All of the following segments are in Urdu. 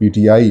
PTI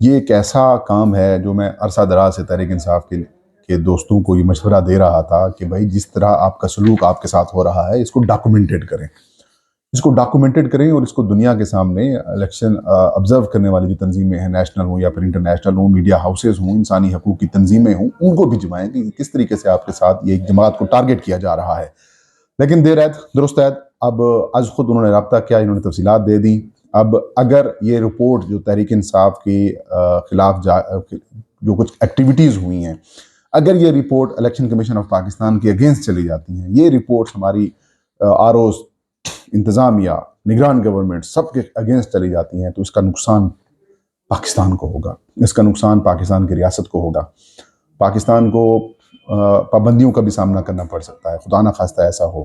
یہ ایک ایسا کام ہے جو میں عرصہ دراز سے تحریک انصاف کے دوستوں کو یہ مشورہ دے رہا تھا کہ بھائی جس طرح آپ کا سلوک آپ کے ساتھ ہو رہا ہے اس کو ڈاکومنٹڈ کریں، اس کو ڈاکومنٹڈ کریں اور اس کو دنیا کے سامنے الیکشن آبزرو کرنے والی جو تنظیمیں ہیں، نیشنل ہوں یا پھر انٹرنیشنل ہوں، میڈیا ہاؤسز ہوں، انسانی حقوق کی تنظیمیں ہوں، ان کو بھی جمائیں کہ کس طریقے سے آپ کے ساتھ یہ ایک جماعت کو ٹارگٹ کیا جا رہا ہے۔ لیکن دیر آید درست آید، اب از خود انہوں نے رابطہ کیا، انہوں نے تفصیلات دے دی۔ اب اگر یہ رپورٹ جو تحریک انصاف کے خلاف جو کچھ ایکٹیویٹیز ہوئی ہیں، اگر یہ report election commission of Pakistan کے اگینسٹ چلی جاتی ہیں، یہ رپورٹ ہماری آر اوز، انتظامیہ، نگران گورنمنٹ سب کے اگینسٹ چلی جاتی ہیں، تو اس کا نقصان پاکستان کو ہوگا، اس کا نقصان پاکستان کی ریاست کو ہوگا، پاکستان کو پابندیوں کا بھی سامنا کرنا پڑ سکتا ہے، خدا نہ خواستہ ایسا ہو۔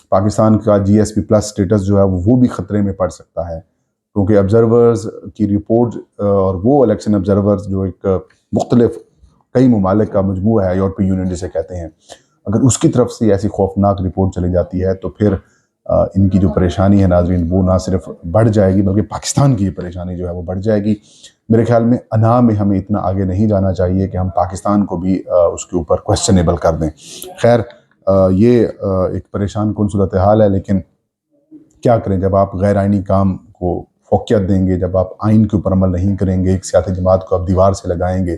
پاکستان کا جی ایس پی پلس سٹیٹس جو ہے وہ بھی خطرے میں پڑ سکتا ہے، کیونکہ آبزرورز کی رپورٹ اور وہ الیکشن آبزرورز جو ایک مختلف کئی ممالک کا مجموعہ ہے، یورپی یونین جسے کہتے ہیں، اگر اس کی طرف سے ایسی خوفناک رپورٹ چلی جاتی ہے تو پھر ان کی جو پریشانی ہے ناظرین وہ نہ صرف بڑھ جائے گی بلکہ پاکستان کی یہ پریشانی جو ہے وہ بڑھ جائے گی۔ میرے خیال میں انا میں ہمیں اتنا آگے نہیں جانا چاہیے کہ ہم پاکستان کو بھی اس کے اوپر کویسچنیبل کر دیں۔ خیر یہ ایک پریشان کن صورتحال ہے، لیکن کیا کریں، جب آپ غیر آئینی کام کو فوقیت دیں گے، جب آپ آئین کے اوپر عمل نہیں کریں گے، ایک سیاسی جماعت کو آپ دیوار سے لگائیں گے،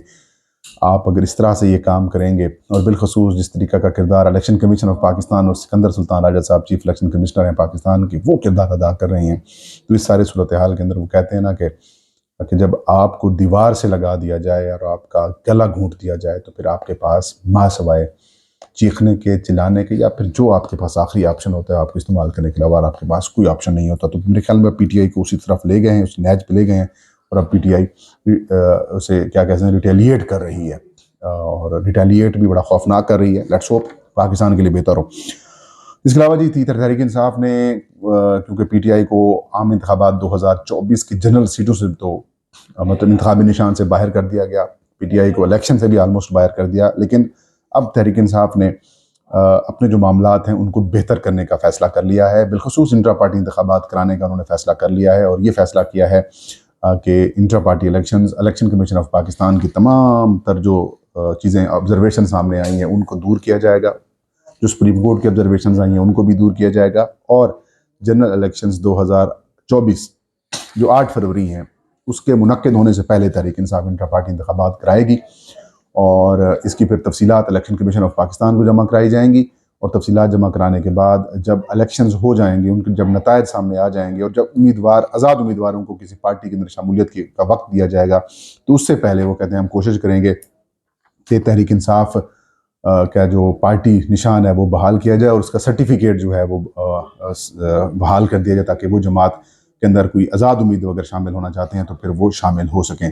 آپ اگر اس طرح سے یہ کام کریں گے، اور بالخصوص جس طریقہ کا کردار الیکشن کمیشن آف پاکستان اور سکندر سلطان راجہ صاحب چیف الیکشن کمشنر ہیں پاکستان کے، وہ کردار ادا کر رہے ہیں، تو اس سارے صورتحال کے اندر وہ کہتے ہیں نا کہ جب آپ کو دیوار سے لگا دیا جائے اور آپ کا گلا گھونٹ دیا جائے تو پھر آپ کے پاس ماں سوائے چیخنے کے، چلانے کے، یا پھر جو آپ کے پاس آخری آپشن ہوتا ہے آپ کو استعمال کرنے کے علاوہ آپ کے پاس کوئی آپشن نہیں ہوتا۔ تو میرے خیال میں پی ٹی آئی کو اسی طرف لے گئے ہیں، اس نیج پہ لے گئے ہیں، اور اب پی ٹی آئی اسے کیا کہتے ہیں ریٹیلیٹ کر رہی ہے، اور ریٹیلیٹ بھی بڑا خوفناک کر رہی ہے۔ لیٹس ہوپ پاکستان کے لیے بہتر ہو۔ اس کے علاوہ جی تحریک انصاف نے کیونکہ پی ٹی آئی کو عام انتخابات 2024 کی جنرل سیٹوں سے تو مطلب انتخابی نشان سے باہر کر دیا گیا، پی ٹی آئی کو الیکشن سے بھی آلموسٹ باہر کر دیا، لیکن اب تحریک انصاف نے اپنے جو معاملات ہیں ان کو بہتر کرنے کا فیصلہ کر لیا ہے، بالخصوص انٹرا پارٹی انتخابات کرانے کا انہوں نے فیصلہ کر لیا ہے، اور یہ فیصلہ کیا ہے کہ intra party election commission of Pakistan کی تمام تر جو چیزیں آبزرویشن سامنے آئی ہیں ان کو دور کیا جائے گا، جو سپریم کورٹ کی آبزرویشنز آئی ہیں ان کو بھی دور کیا جائے گا، اور جنرل الیکشنز 2024 جو 8 فروری ہیں اس کے منعقد ہونے سے پہلے تحریک انصاف انٹرا پارٹی انتخابات کرائے گی، اور اس کی پھر تفصیلات الیکشن کمیشن آف پاکستان کو جمع کرائی جائیں گی، اور تفصیلات جمع کرانے کے بعد جب الیکشنز ہو جائیں گے، ان کے جب نتائج سامنے آ جائیں گے، اور جب آزاد امیدواروں کو کسی پارٹی کے اندر شمولیت کا وقت دیا جائے گا، تو اس سے پہلے وہ کہتے ہیں ہم کوشش کریں گے کہ تحریک انصاف کا جو پارٹی نشان ہے وہ بحال کیا جائے، اور اس کا سرٹیفکیٹ جو ہے وہ بحال کر دیا جائے، تاکہ وہ جماعت کے اندر کوئی آزاد امیدوار اگر شامل ہونا چاہتے ہیں تو پھر وہ شامل ہو سکیں۔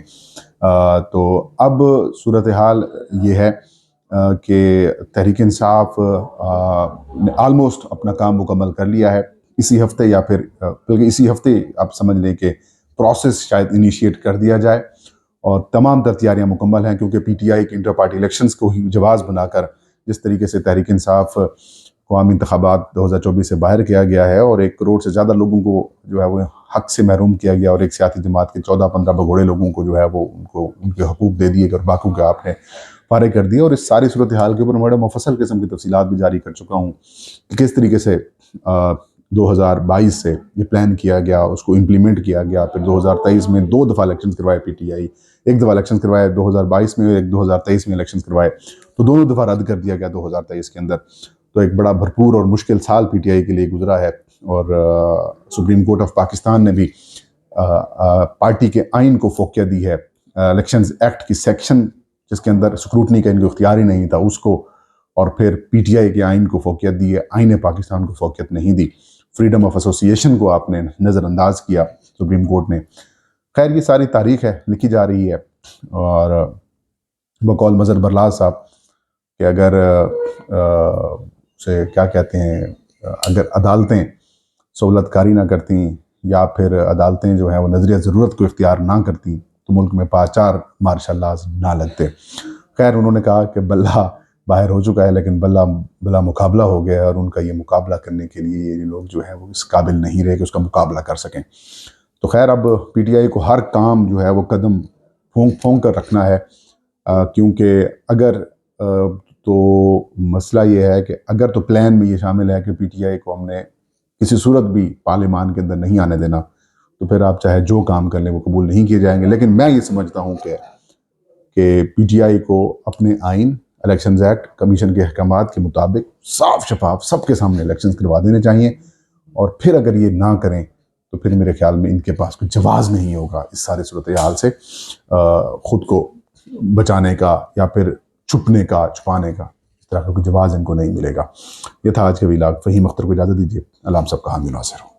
تو اب صورتحال یہ ہے کہ تحریک انصاف نے آلموسٹ اپنا کام مکمل کر لیا ہے، اسی ہفتے یا پھر بلکہ اسی ہفتے آپ سمجھ لیں کہ پروسیس شاید انیشیٹ کر دیا جائے، اور تمام تر تیاریاں مکمل ہیں، کیونکہ پی ٹی آئی کے انٹر پارٹی الیکشنز کو ہی جواز بنا کر جس طریقے سے تحریک انصاف کو عام انتخابات 2024 سے باہر کیا گیا ہے، اور 1 کروڑ سے زیادہ لوگوں کو جو ہے وہ حق سے محروم کیا گیا، اور ایک سیاسی جماعت کے 14-15 بگوڑے لوگوں کو جو ہے وہ ان کے حقوق دے دیے، اور باقیوں کے آپ نے فارغ کر دیا، اور اس ساری صورتحال کے اوپر میں بڑے مفصل قسم کی تفصیلات بھی جاری کر چکا ہوں کہ کس طریقے سے 2022 سے یہ پلان کیا گیا، اس کو امپلیمنٹ کیا گیا، پھر 2023 میں 2 دفعہ الیکشنز کروائے پی ٹی آئی، 1 دفعہ الیکشنز کروائے 2022 میں، اور 2023 میں الیکشنز کروائے، تو دونوں دفعہ رد کر دیا گیا 2023 کے اندر۔ تو ایک بڑا بھرپور اور مشکل سال پی ٹی آئی کے لیے گزرا ہے، اور سپریم کورٹ آف پاکستان نے بھی پارٹی کے آئین کو فوقیت دی ہے، الیکشنز ایکٹ کی سیکشن جس کے اندر سکروٹنی کا ان کو اختیار ہی نہیں تھا اس کو، اور پھر پی ٹی آئی کے آئین کو فوقیت دی ہے، آئین پاکستان کو فوقیت نہیں دی، فریڈم آف ایسوسیشن کو آپ نے نظر انداز کیا سپریم کورٹ نے۔ خیر یہ ساری تاریخ ہے، لکھی جا رہی ہے، اور بقول مظہر برلاز صاحب کہ اگر اسے کیا کہتے ہیں، اگر عدالتیں سہولت کاری نہ کرتیں، یا پھر عدالتیں جو ہیں وہ نظریہ ضرورت کو اختیار نہ کرتیں، تو ملک میں 5-4 مارشل لاز نہ لگتے۔ خیر انہوں نے کہا کہ بلہ باہر ہو چکا ہے، لیکن بلا مقابلہ ہو گیا ہے، اور ان کا یہ مقابلہ کرنے کے لیے یہ لوگ جو ہیں وہ اس قابل نہیں رہے کہ اس کا مقابلہ کر سکیں۔ تو خیر اب پی ٹی آئی کو ہر کام جو ہے وہ قدم پھونک پھونک کر رکھنا ہے، کیونکہ اگر تو مسئلہ یہ ہے کہ اگر تو پلان میں یہ شامل ہے کہ پی ٹی آئی کو ہم نے کسی صورت بھی پارلیمان کے اندر نہیں آنے دینا، تو پھر آپ چاہے جو کام کر لیں وہ قبول نہیں کیے جائیں گے۔ لیکن میں یہ سمجھتا ہوں کہ پی ٹی آئی کو اپنے آئین، الیکشنز ایکٹ، کمیشن کے احکامات کے مطابق صاف شفاف سب کے سامنے الیکشنز کروا دینے چاہیے، اور پھر اگر یہ نہ کریں تو پھر میرے خیال میں ان کے پاس کوئی جواز نہیں ہوگا اس سارے صورتحال سے خود کو بچانے کا یا پھر چھپنے کا، چھپانے کا۔ اس طرح کا کوئی جواز ان کو نہیں ملے گا۔ یہ تھا آج کا ویلاگ۔ فہیم اختر کو اجازت دیجیے۔ اللہ ہم سب کا حامی و ناصر ہو۔